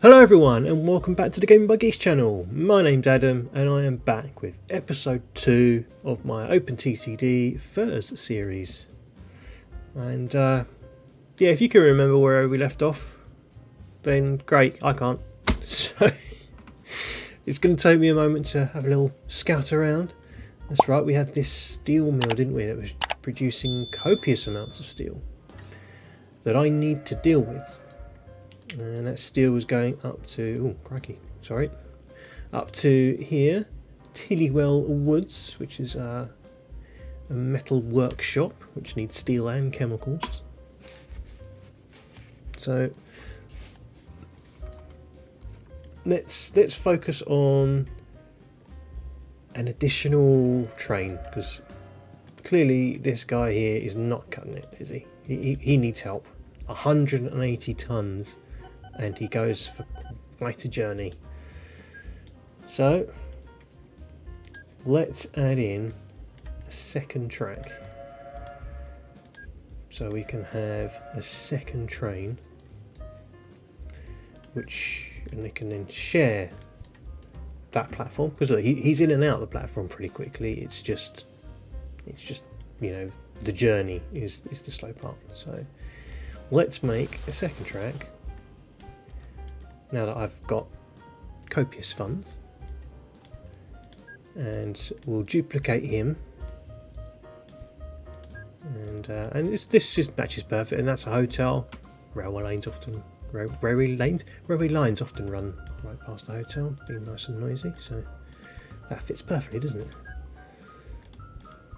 Hello everyone and welcome back to the Gaming by Geeks channel. My name's Adam and I am back with episode 2 of my OpenTTD FIRS series. And yeah, if you can remember where we left off, then great, I can't. So it's going to take me a moment to have a little scout around. That's right, we had this steel mill, didn't we, that was producing copious amounts of steel that I need to deal with. And that steel was going up to, oh crikey, sorry, up to here, Tillywell Woods, which is a metal workshop which needs steel and chemicals. So let's focus on an additional train, because clearly this guy here is not cutting it, is he? He needs help. 180 tons. And he goes for quite a journey. So let's add in a second track, so we can have a second train, and they can then share that platform, because look, he's in and out of the platform pretty quickly. It's just you know, the journey is the slow part. So let's make a second track. Now that I've got copious funds, and we'll duplicate him, and this just matches perfect, and that's a hotel. Railway lines often run right past the hotel, being nice and noisy, so that fits perfectly, doesn't it?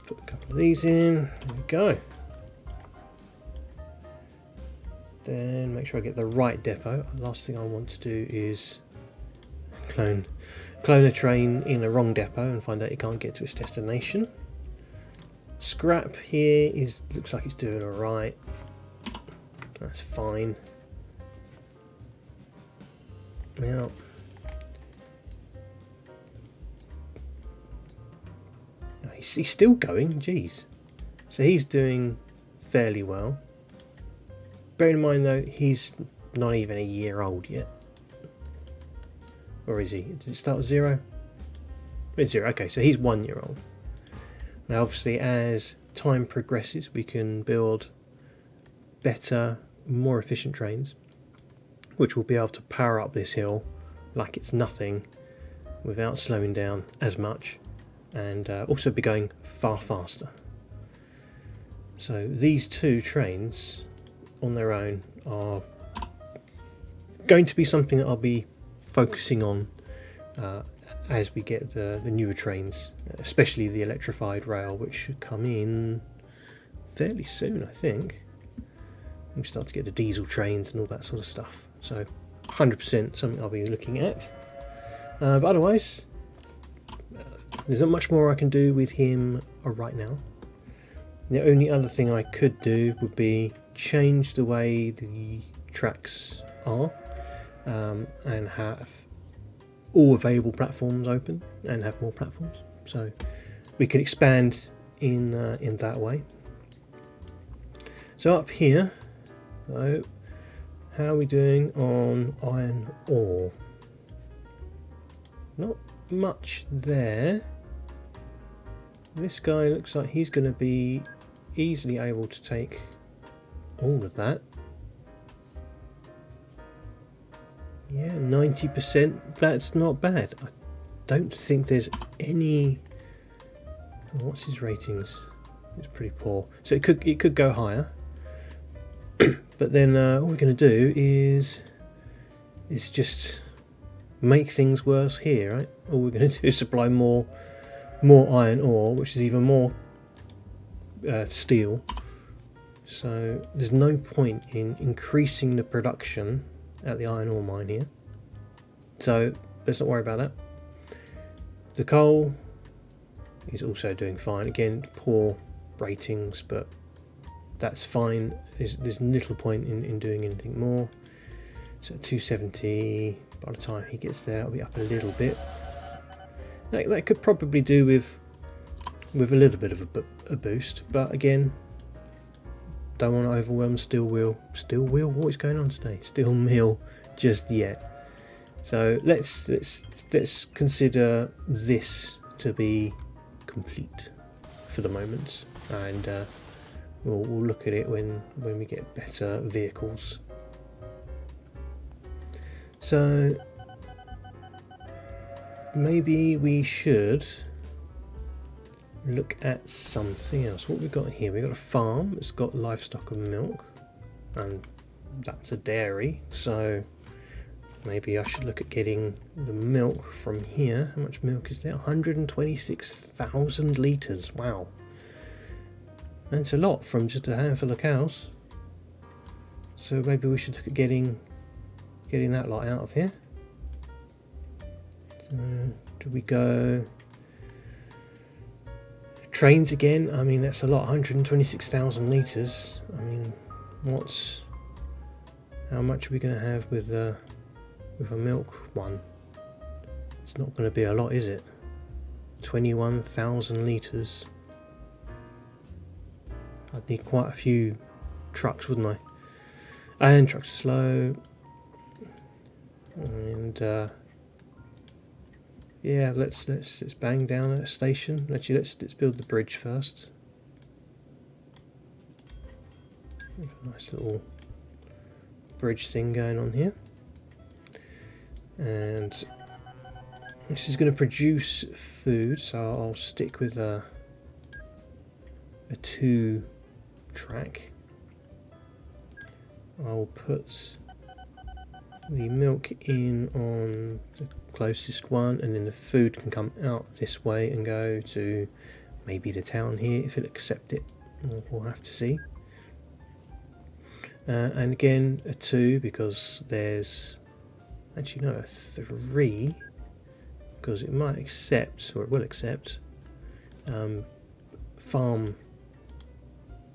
Put a couple of these in. There we go. Then make sure I get the right depot. The last thing I want to do is clone a train in a wrong depot and find out it can't get to its destination. Scrap here looks like it's doing alright. That's fine. Now he's still going, jeez. So he's doing fairly well. Bear in mind though, he's not even a year old yet. Or is he? Did it start at 0? It's 0, okay, so he's 1 year old. Now obviously as time progresses we can build better, more efficient trains, which will be able to power up this hill like it's nothing without slowing down as much, and also be going far faster. So these two trains on their own are going to be something that I'll be focusing on as we get the newer trains, especially the electrified rail, which should come in fairly soon, I think. We start to get the diesel trains and all that sort of stuff, so 100% something I'll be looking at. But otherwise, there's not much more I can do with him right now. The only other thing I could do would be change the way the tracks are, and have all available platforms open and have more platforms, so we could expand in that way. So up here, so how are we doing on iron ore? Not much there. This guy looks like he's going to be easily able to take all of that. Yeah, 90%. That's not bad. I don't think there's any. What's his ratings? It's pretty poor. So it could go higher. But then all we're going to do is just make things worse here, right? All we're going to do is supply more iron ore, which is even more steel. So there's no point in increasing the production at the iron ore mine here. So let's not worry about that. The coal is also doing fine. Again, poor ratings, but that's fine. There's little point in doing anything more. So 270, by the time he gets there, it'll be up a little bit. That could probably do with a little bit of a boost, but again, don't want to overwhelm steel wheel. What is going on today? Steel mill just yet. So let's consider this to be complete for the moment, and we'll look at it when we get better vehicles. So maybe we should look at something else. What we've got here, we've got a farm. It's got livestock and milk, and that's a dairy. So maybe I should look at getting the milk from here. How much milk is there? 126,000 litres. Wow. That's a lot from just a handful of cows. So maybe we should look at getting that lot out of here. So do we go trains again? I mean, that's a lot. 126,000 litres. I mean, how much are we going to have with a milk one? It's not going to be a lot, is it? 21,000 litres. I'd need quite a few trucks, wouldn't I? And trucks are slow. And yeah, let's bang down at a station. Actually, let's build the bridge first. Nice little bridge thing going on here. And this is going to produce food, so I'll stick with a 2-track. I'll put the milk in on the closest one, and then the food can come out this way and go to maybe the town here if it'll accept it. We'll have to see. And again a 2, because there's actually no, a 3, because it might accept, or it will accept, farm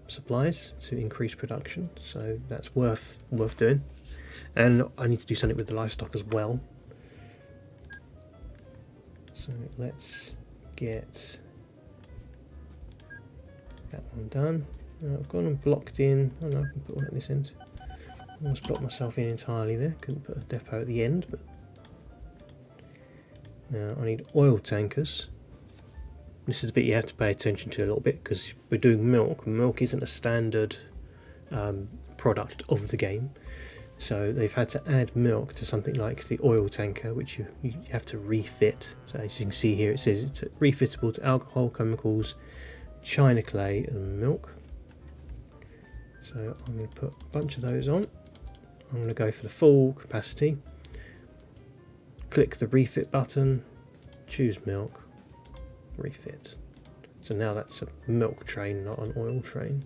supplies to increase production, so that's worth doing. And I need to do something with the livestock as well. So let's get that one done. Now I've gone and blocked in. Oh no, I can put one at this end. I almost blocked myself in entirely there. Couldn't put a depot at the end, but now I need oil tankers. This is the bit you have to pay attention to a little bit, because we're doing milk. Milk isn't a standard product of the game. So they've had to add milk to something like the oil tanker, which you have to refit. So as you can see here, it says it's refittable to alcohol, chemicals, china clay and milk. So I'm going to put a bunch of those on. I'm going to go for the full capacity. Click the refit button, choose milk, refit. So now that's a milk train, not an oil train.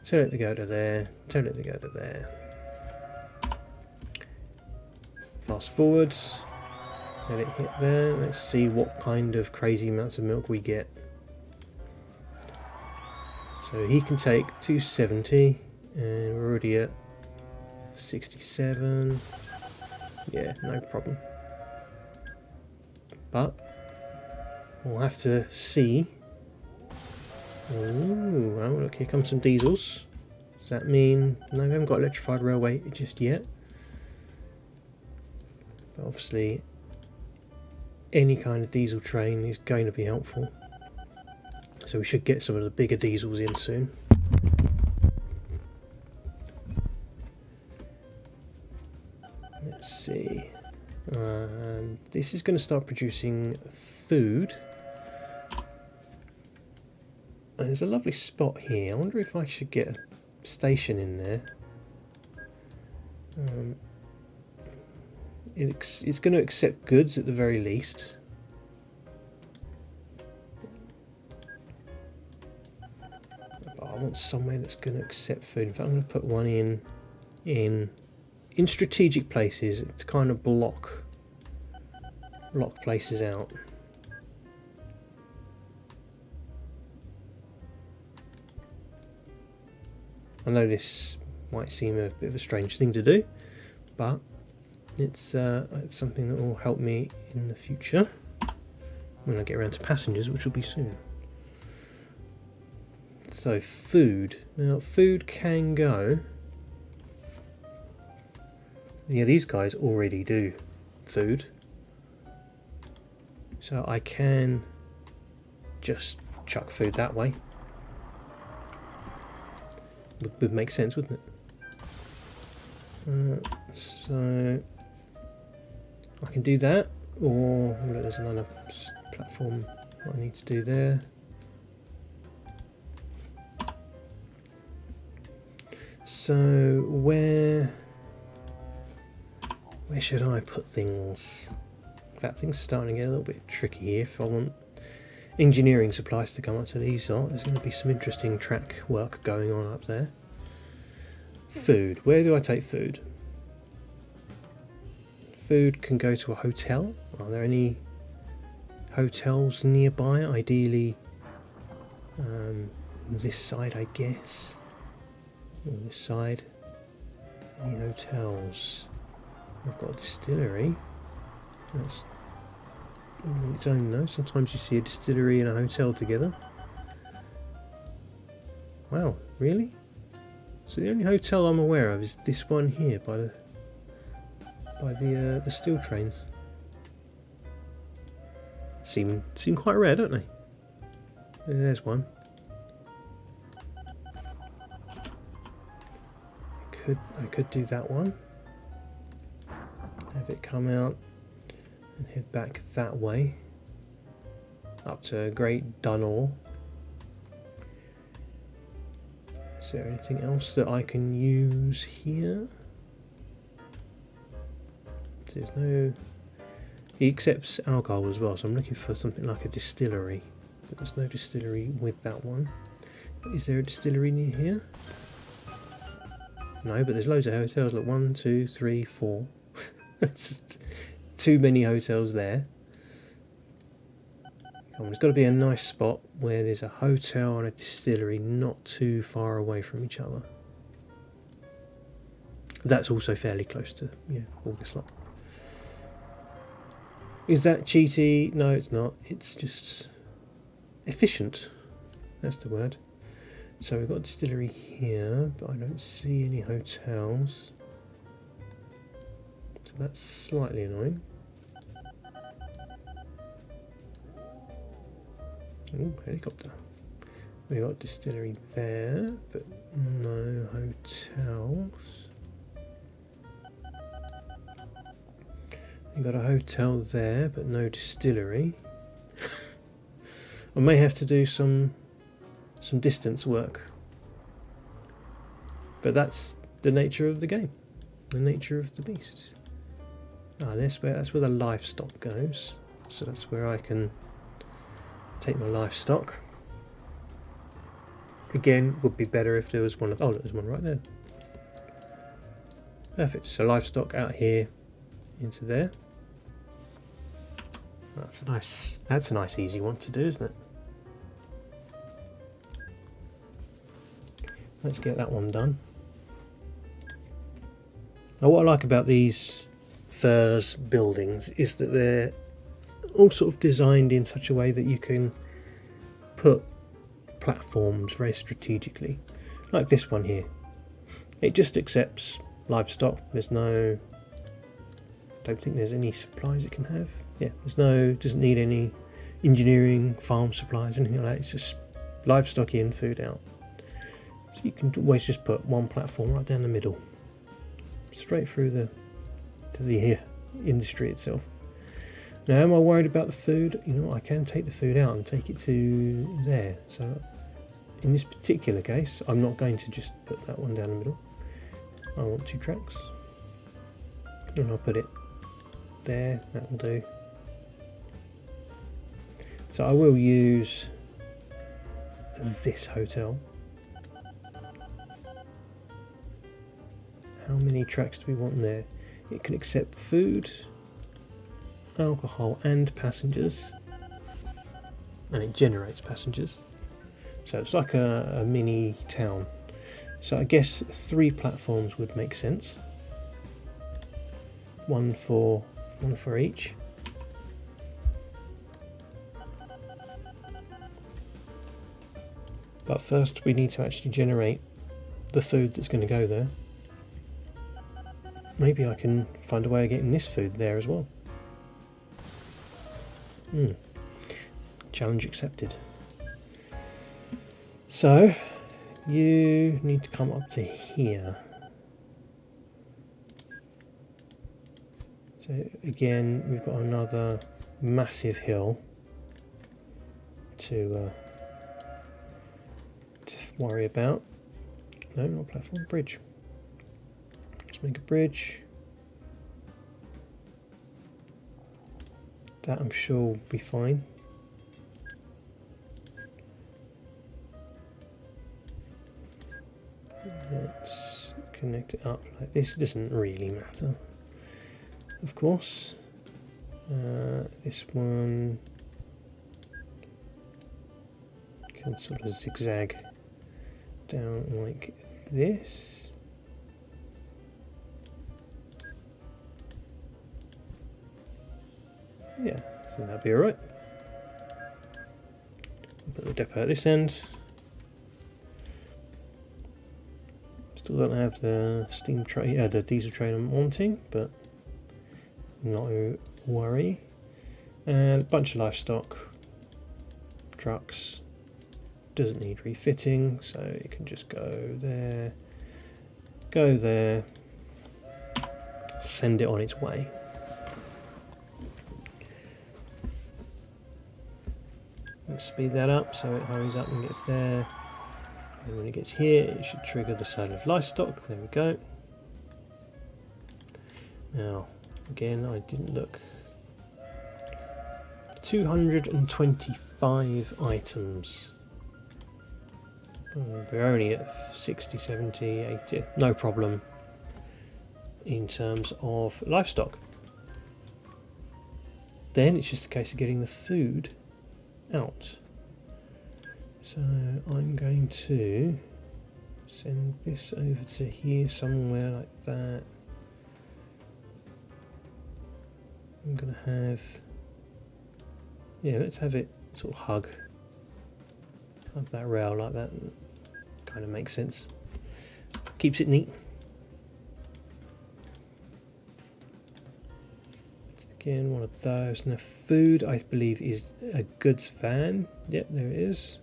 Tell it to go to there, tell it to go to there. Fast forwards, let it hit there. Let's see what kind of crazy amounts of milk we get. So he can take 270, and we're already at 67. Yeah, no problem. But we'll have to see. Ooh, oh look, here comes some diesels. Does that mean no? We haven't got electrified railway just yet. But obviously, any kind of diesel train is going to be helpful. So we should get some of the bigger diesels in soon. Let's see. This is going to start producing food. And there's a lovely spot here. I wonder if I should get a station in there. It's going to accept goods at the very least. But I want somewhere that's going to accept food. In fact, I'm going to put one in strategic places to kind of block places out. I know this might seem a bit of a strange thing to do, but it's something that will help me in the future when I get around to passengers, which will be soon. So food. Now food can go Yeah, these guys already do food. So I can just chuck food that way. Would make sense, wouldn't it? So I can do that, or there's another platform I need to do there. So where should I put things? That thing's starting to get a little bit tricky here. If I want engineering supplies to come up to these, there's going to be some interesting track work going on up there. Food. Where do I take food? Food can go to a hotel. Are there any hotels nearby? Ideally, this side, I guess. Or this side. Any hotels? I've got a distillery. That's on its own though. Sometimes you see a distillery and a hotel together. Wow, really? So the only hotel I'm aware of is this one here by the steel trains. Seem quite rare, don't they? There's one. I could do that one. Have it come out and head back that way up to Great Dunor. Is there anything else that I can use here? There's no... He accepts alcohol as well, so I'm looking for something like a distillery, but there's no distillery with that one. Is there a distillery near here? No, but there's loads of hotels. Look, 1, 2, 3, 4. Too many hotels there. There's got to be a nice spot where there's a hotel and a distillery not too far away from each other. That's also fairly close to all this lot. Is that cheaty? No, it's not. It's just efficient. That's the word. So we've got a distillery here, but I don't see any hotels. So that's slightly annoying. Oh, helicopter. We've got a distillery there, but no hotels. We've got a hotel there, but no distillery. I may have to do some distance work. But that's the nature of the game. The nature of the beast. That's where the livestock goes. So that's where I can take my livestock. Again, would be better if there was one. Oh, look, there's one right there. Perfect. So livestock out here into there. That's a nice easy one to do, isn't it? Let's get that one done. Now what I like about these FIRS buildings is that they're all sort of designed in such a way that you can put platforms very strategically. Like this one here. It just accepts livestock. There's no... don't think there's any supplies it can have. Yeah, doesn't need any engineering, farm supplies, anything like that. It's just livestock in, food out. So you can always just put one platform right down the middle, straight through to the industry itself. Now, am I worried about the food? I can take the food out and take it to there. So in this particular case, I'm not going to just put that one down the middle. I want 2 tracks, and I'll put it there. That will do. So I will use this hotel. How many tracks do we want there? It can accept food, alcohol and passengers, and it generates passengers. So it's like a mini town. So I guess 3 platforms would make sense. One for each. But first we need to actually generate the food that's going to go there. maybe I can find a way of getting this food there as well. Challenge accepted. So you need to come up to here. So again, we've got another massive hill to worry about. No, not platform, bridge. Let's make a bridge. That I'm sure will be fine. Let's connect it up like this. It doesn't really matter, of course. This one can sort of zigzag down like this. Yeah, so that'd be alright. Put the depot at this end. Still don't have the steam train, the diesel train I'm wanting, but not a worry. And a bunch of livestock trucks. Doesn't need refitting, so it can just go there, send it on its way. Let's speed that up so it hurries up and gets there. And when it gets here, it should trigger the sale of livestock. There we go. Now, again, I didn't look. 225 items. We're only at 60, 70, 80. No problem in terms of livestock. Then it's just a case of getting the food out. So I'm going to send this over to here somewhere like that. I'm going to have, yeah, let's have it sort of hug that rail like that. Kind of makes sense. Keeps it neat. Again, one of those. Now food, I believe, is a goods van. Yep, there it is.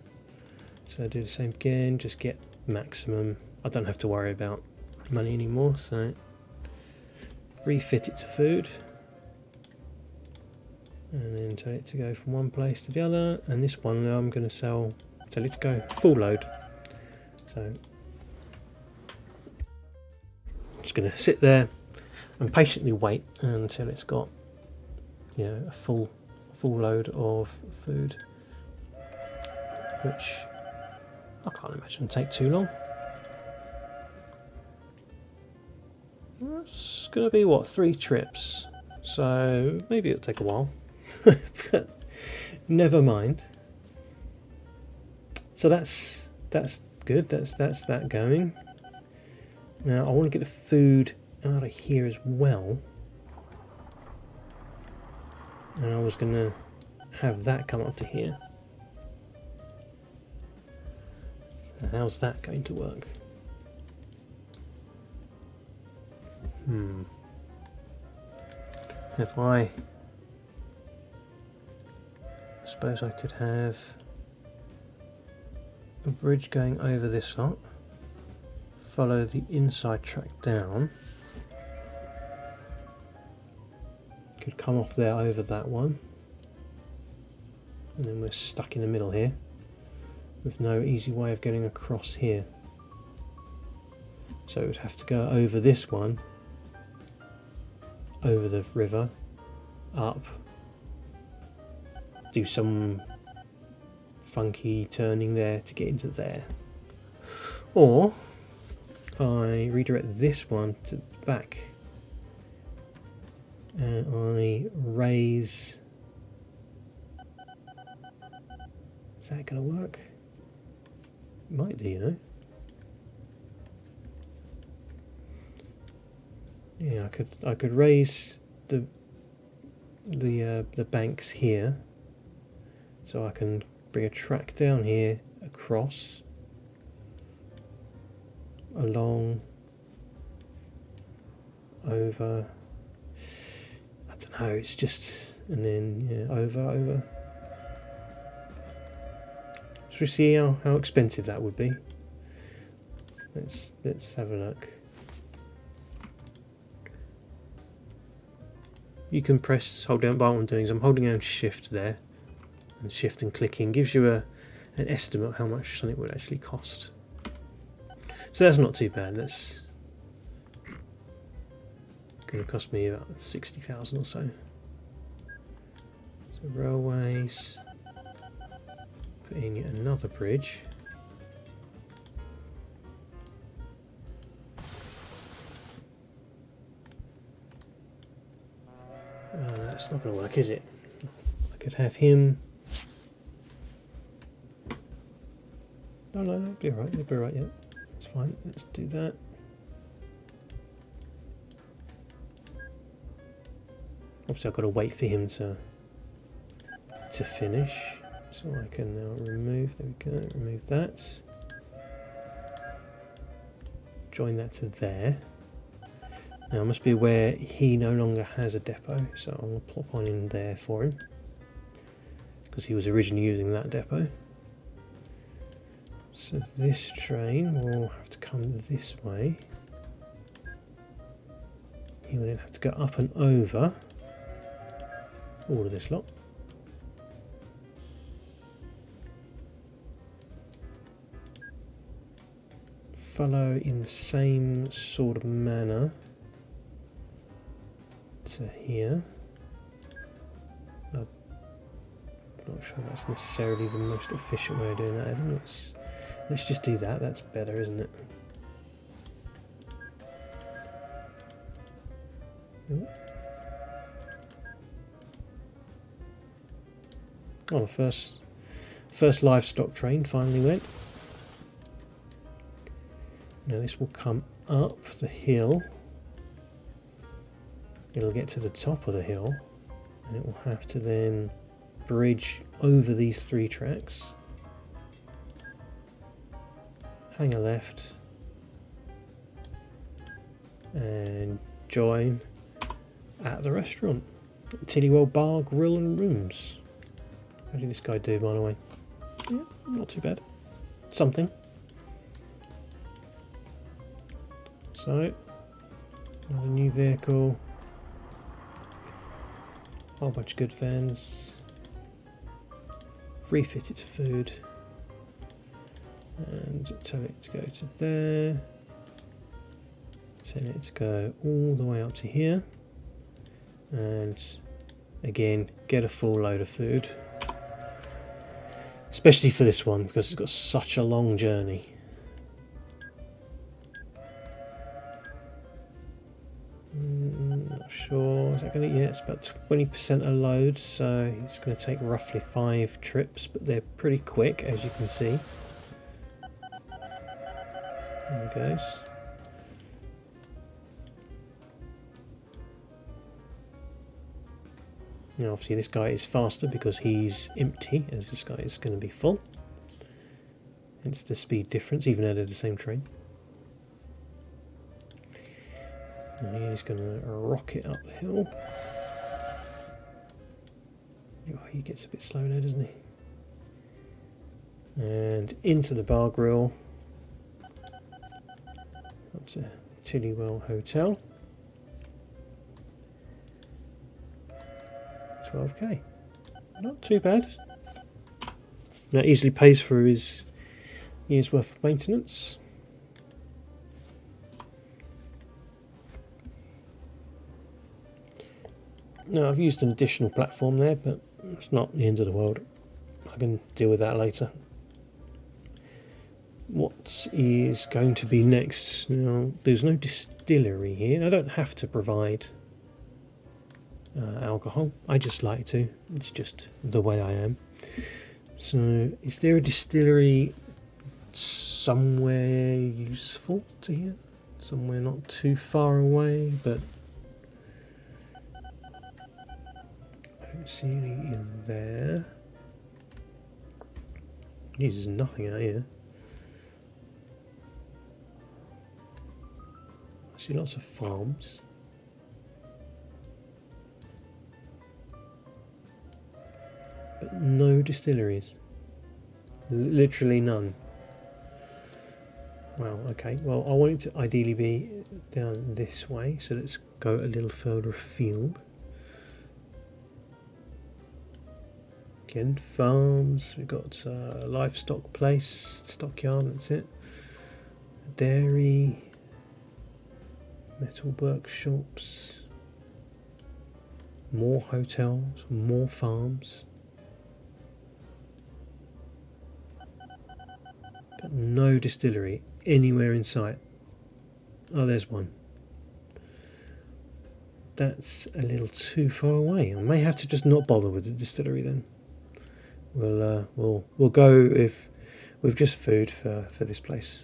So I do the same again, just get maximum. I don't have to worry about money anymore, so refit it to food. And then tell it to go from one place to the other. And this one I'm going to tell it to go full load. So I'm just going to sit there and patiently wait until it's got, you know, a full load of food, which I can't imagine take too long. It's going to be what, 3 trips, so maybe it'll take a while. But never mind. So that's good. That's that going. Now I want to get the food out of here as well, and I was going to have that come up to here. Now, how's that going to work? If I suppose I could have a bridge going over this lot, follow the inside track down, could come off there over that one, and then we're stuck in the middle here with no easy way of getting across here. So it would have to go over this one, over the river, up, do some funky turning there to get into there. Or I redirect this one to the back and I raise. Is that going to work? It might do, you know. Yeah, I could raise the banks here, so I can bring a track down here across, along over. I don't know, it's just, and then yeah, over. Should we see how expensive that would be? Let's have a look. You can hold down, what I'm doing is I'm holding down shift there, and shift and clicking gives you an estimate of how much something would actually cost. So that's not too bad. That's going to cost me about 60,000 or so. So railways, putting in another bridge. That's not going to work, is it? I could have him. No, it'll be alright. It'll be alright. Yeah, it's fine. Let's do that. Obviously, I've got to wait for him to finish, so I can now remove. There we go. Remove that. Join that to there. Now I must be aware he no longer has a depot, so I'm going to plop one in there for him because he was originally using that depot. So this train will have to come this way. He will then have to go up and over all of this lot. Follow in the same sort of manner to here. I'm not sure that's necessarily the most efficient way of doing that. Let's just do that. That's better, isn't it? Ooh. Oh, first livestock train finally went. Now this will come up the hill. It'll get to the top of the hill, and it will have to then bridge over these 3 tracks. Hang a left, and join at the restaurant. Tillywell Bar, Grill and Rooms. How did this guy do, by the way? Yeah, not too bad. Something. So, another new vehicle. Whole bunch of good vans. Refit it to food. And tell it to go to there. Tell it to go all the way up to here. And again, get a full load of food. Especially for this one, because it's got such a long journey. Not sure, is that going to, yeah, it's about 20% a load, so it's going to take roughly 5 trips, but they're pretty quick, as you can see. There he goes. Now obviously this guy is faster because he's empty, as this guy is going to be full. Hence the speed difference, even though they're the same train. And he's going to rocket up the hill. Oh, he gets a bit slow there, doesn't he? And into the bar grill. Up to Tillywell Hotel. 12k. Not too bad. That easily pays for his year's worth of maintenance. Now I've used an additional platform there, but it's not the end of the world. I can deal with that later. What is going to be next? Now, there's no distillery here. I don't have to provide alcohol. I just like to. It's just the way I am. So, is there a distillery somewhere useful to here? Somewhere not too far away, but I don't see any in there. There's nothing out here. I see lots of farms. but no distilleries. Literally none. Wow, okay. Well, I want it to ideally be down this way, so let's go a little further afield. Again, farms. We've got a livestock place, stockyard, that's it. Dairy, metal workshops, more hotels, more farms. But no distillery anywhere in sight. Oh, there's one. That's a little too far away. I may have to just not bother with the distillery then. We'll go with just food for this place.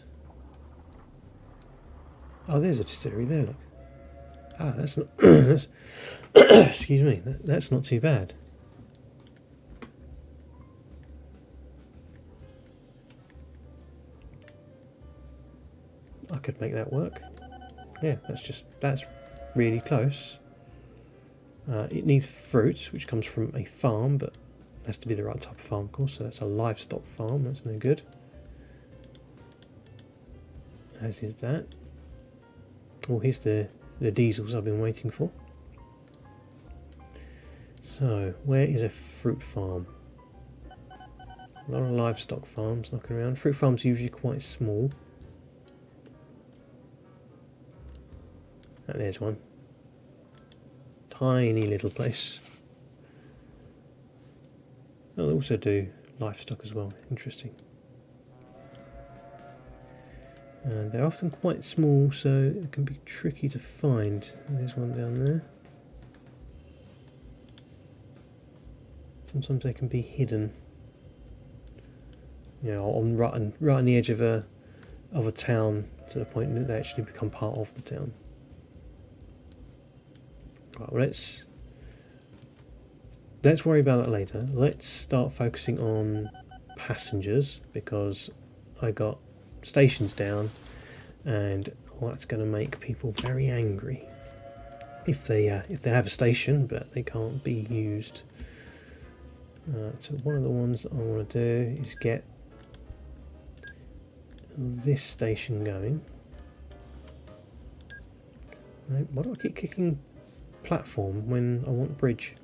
Oh, there's a distillery there. Look. Ah, that's not. That's, excuse me. That's not too bad. I could make that work. Yeah, that's really close. It needs fruit, which comes from a farm, but it has to be the right type of farm, of course. So that's a livestock farm. That's no good. As is that. Oh, here's the diesels I've been waiting for. So, where is a fruit farm? A lot of livestock farms knocking around. Fruit farms are usually quite small. And there's one. Tiny little place. Oh, they also do livestock as well. Interesting. And they're often quite small, so it can be tricky to find. There's one down there. Sometimes they can be hidden. You know, right on the edge of a town, to the point that they actually become part of the town. Right, well, let's worry about that later. Let's start focusing on passengers, because I got stations down, and that's going to make people very angry if they have a station but they can't be used. So one of the ones that I want to do is get this station going. Right, why do I keep kicking platform when I want bridge?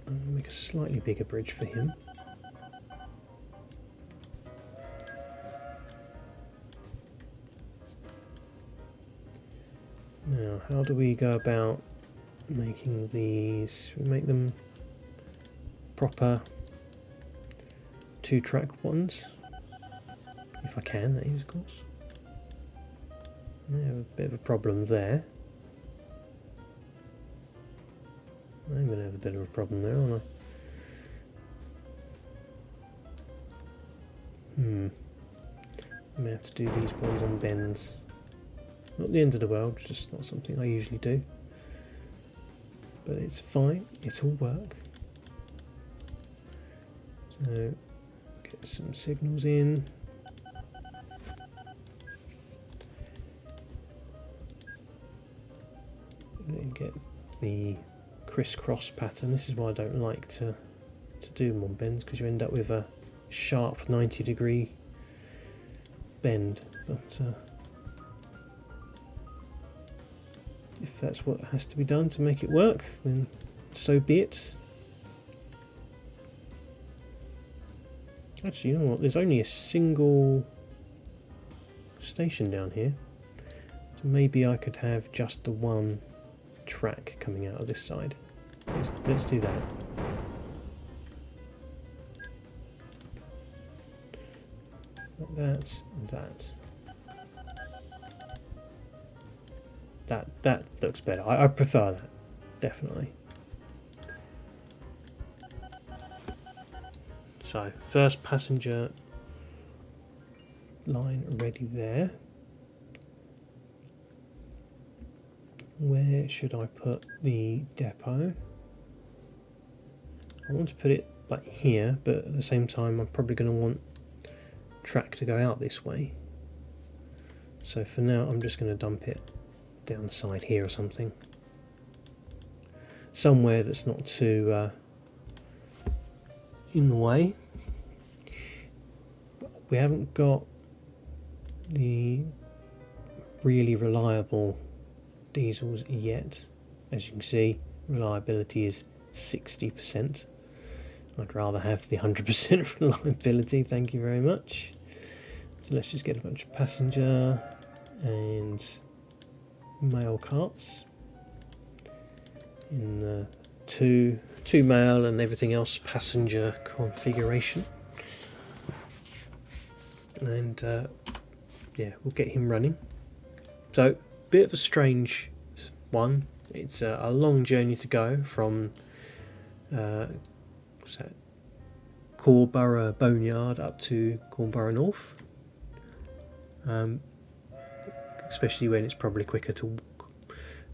I'm going to make a slightly bigger bridge for him. Now, how do we go about making these? We make them proper 2-track ones, if I can, that is, of course. I have a bit of a problem there. I'm going to have a bit of a problem there, aren't I? I may have to do these ones on bends. Not the end of the world, just not something I usually do. But it's fine, it'll work. So, get some signals in. And then get the crisscross pattern. This is why I don't like to do them on bends, because you end up with a sharp 90-degree bend. But if that's what has to be done to make it work, then so be it. Actually, you know what? There's only a single station down here, so maybe I could have just the one track coming out of this side. Let's do that. Like that and that. That looks better. I prefer that, definitely. So, first passenger line ready there. Where should I put the depot? I want to put it like here, but at the same time I'm probably going to want track to go out this way. So for now I'm just going to dump it down the side here or something. somewhere that's not too in the way. We haven't got the really reliable diesels yet. As you can see, reliability is 60%. I'd rather have the 100% reliability, thank you very much. So let's just get a bunch of passenger and mail carts in the two mail and everything else passenger configuration. And yeah, we'll get him running. So, bit of a strange one. It's a long journey to go from Corborough Boneyard up to Corborough North, especially when it's probably quicker to walk.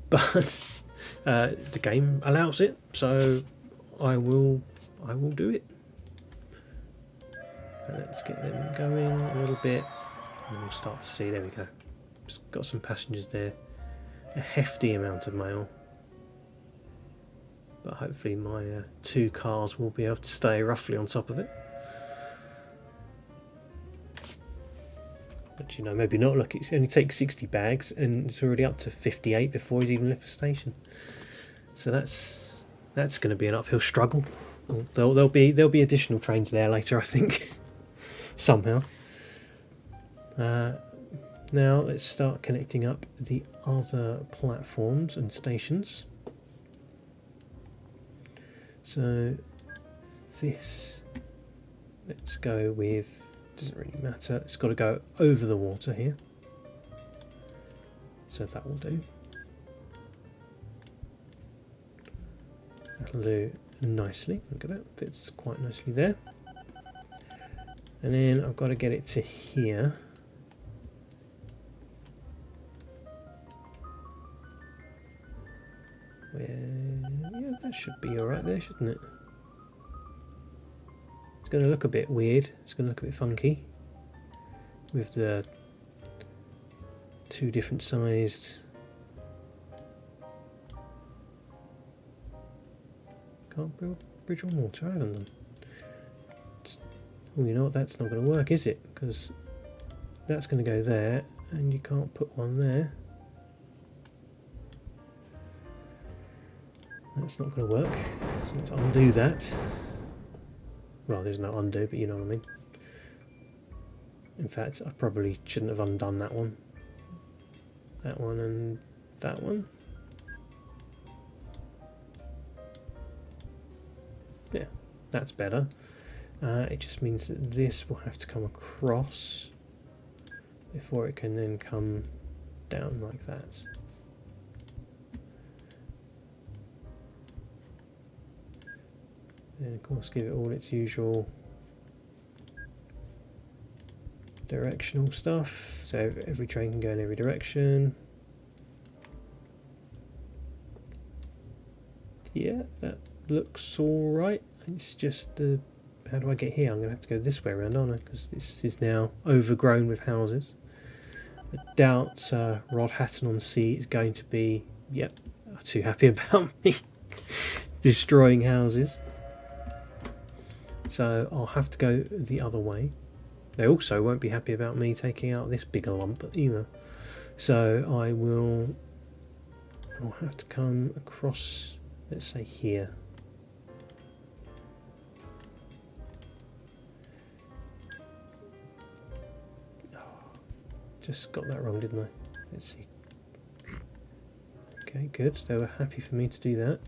But the game allows it, so I will do it. Let's get them going a little bit, and we'll start to see. There we go. Just got some passengers there. A hefty amount of mail, but hopefully my 2 cars will be able to stay roughly on top of it. But you know, maybe not. Look, it only takes 60 bags, and it's already up to 58 before he's even left the station. So that's going to be an uphill struggle. There'll be additional trains there later, I think. Somehow. Now let's start connecting up the other platforms and stations. So this, let's go with, doesn't really matter, it's got to go over the water here. So that will do. That'll do nicely, look at that, fits quite nicely there. And then I've got to get it to here. Yeah, that should be alright there, shouldn't it? It's going to look a bit weird, it's going to look a bit funky with the 2 different sized. Can't build bridge on water, haven't they? Well, you know what, that's not going to work, is it? Because that's going to go there, and you can't put one there. That's not going to work, so let's undo that. Well, there's no undo, but you know what I mean. In fact, I probably shouldn't have undone that one. That one and that one. Yeah, that's better. It just means that this will have to come across before it can then come down like that. And of course give it all its usual directional stuff, so every train can go in every direction. Yeah, that looks alright. It's just the, how do I get here? I'm going to have to go this way around, aren't I? Because this is now overgrown with houses. I doubt Rod Hatton-on-Sea is going to be, yep, too happy about me destroying houses. So I'll have to go the other way. They also won't be happy about me taking out this bigger lump either. So I'll have to come across, let's say here. Just got that wrong, didn't I? Let's see. Okay, good. They were happy for me to do that.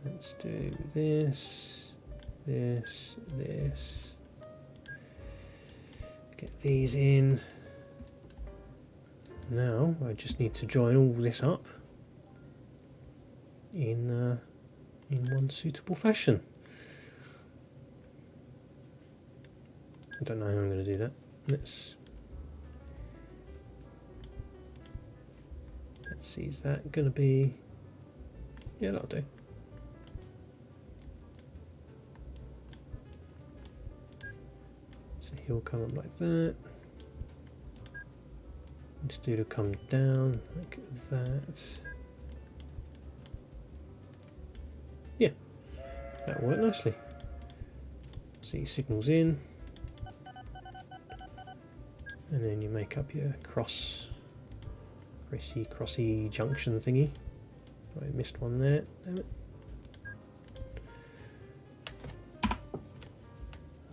Let's do this, this, this. Get these in. Now I just need to join all this up in one suitable fashion. I don't know how I'm going to do that. Let's see, is that going to be, yeah, that'll do. So he'll come up like that. This dude will come down like that. Yeah, that'll work nicely. See, signals in, and then you make up your crossy junction thingy. Oh, I missed one there, damn it.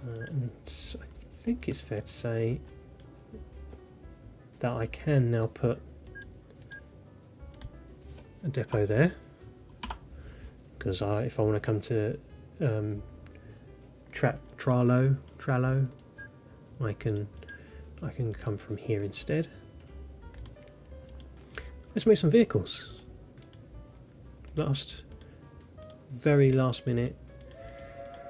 And so I think it's fair to say that I can now put a depot there, because if I want to come to Trallo, I can come from here instead. Let's make some vehicles. Very last minute,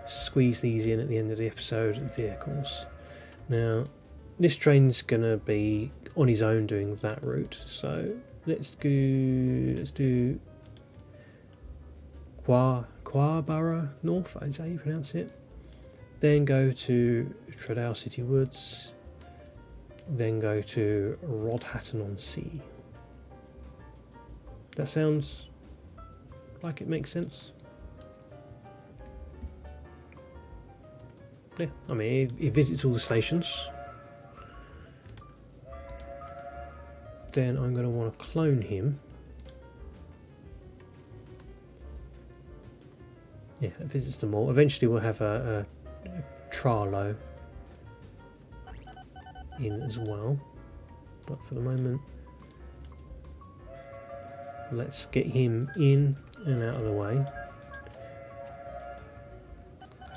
squeeze these in at the end of the episode. Vehicles. Now, this train's gonna be on his own doing that route, so let's do Quarborough North, is that how you pronounce it? Then go to Treadale City Woods, then go to Rodhatton-on-Sea. That sounds like it makes sense. Yeah, I mean, he visits all the stations. Then I'm going to want to clone him. Yeah, it visits them all. Eventually we'll have a Trallo in as well. But for the moment, let's get him in and out of the way.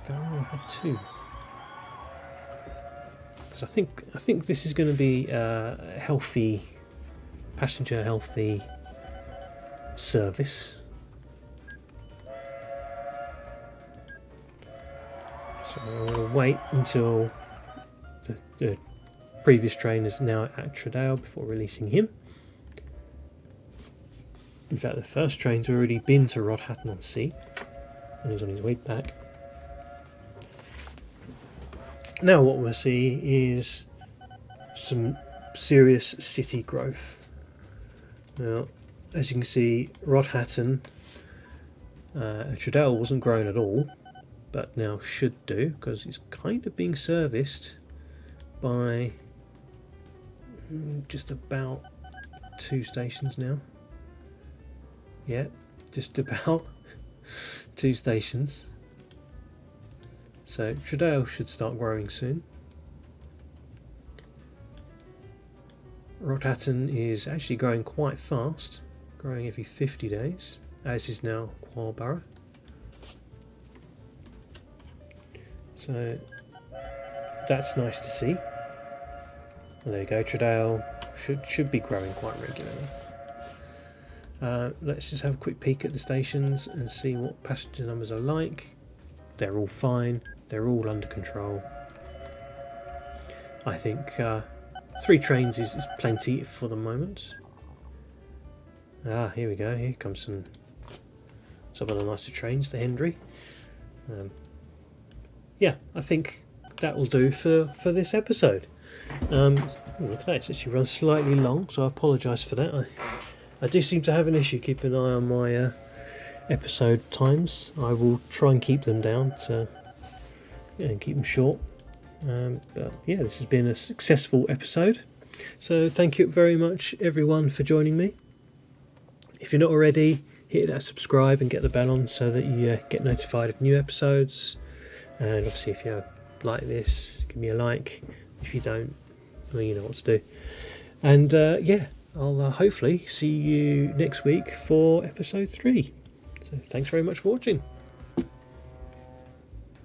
I will have two. Because I think this is going to be a healthy, passenger healthy service. So I'm going to wait until the previous train is now at Treadale before releasing him. In fact, the first train's already been to Rodhatton-on-Sea and he's on his way back. Now what we'll see is some serious city growth. Now, as you can see, Rodhatton, Treadale wasn't grown at all, but now should do, because it's kind of being serviced by just about 2 stations now. Yeah, just about 2 stations. So Treadale should start growing soon. Rodhatton is actually growing quite fast, growing every 50 days, as is now Quarborough. So that's nice to see. And there you go, Treadale should be growing quite regularly. Let's just have a quick peek at the stations and see what passenger numbers are like. They're all fine, they're all under control. I think 3 trains is plenty for the moment. Ah, here we go, here comes some of the nicer trains, the Hendry. Yeah, I think that will do for this episode. Look at that, it's actually run slightly long, so I apologise for that. I do seem to have an issue keeping an eye on my episode times. I will try and keep them down and keep them short. But yeah, this has been a successful episode. So thank you very much everyone for joining me. If you're not already, hit that subscribe and get the bell on so that you get notified of new episodes. And obviously if you like this, give me a like. If you don't, well, you know what to do. And yeah, I'll hopefully see you next week for episode 3. So thanks very much for watching.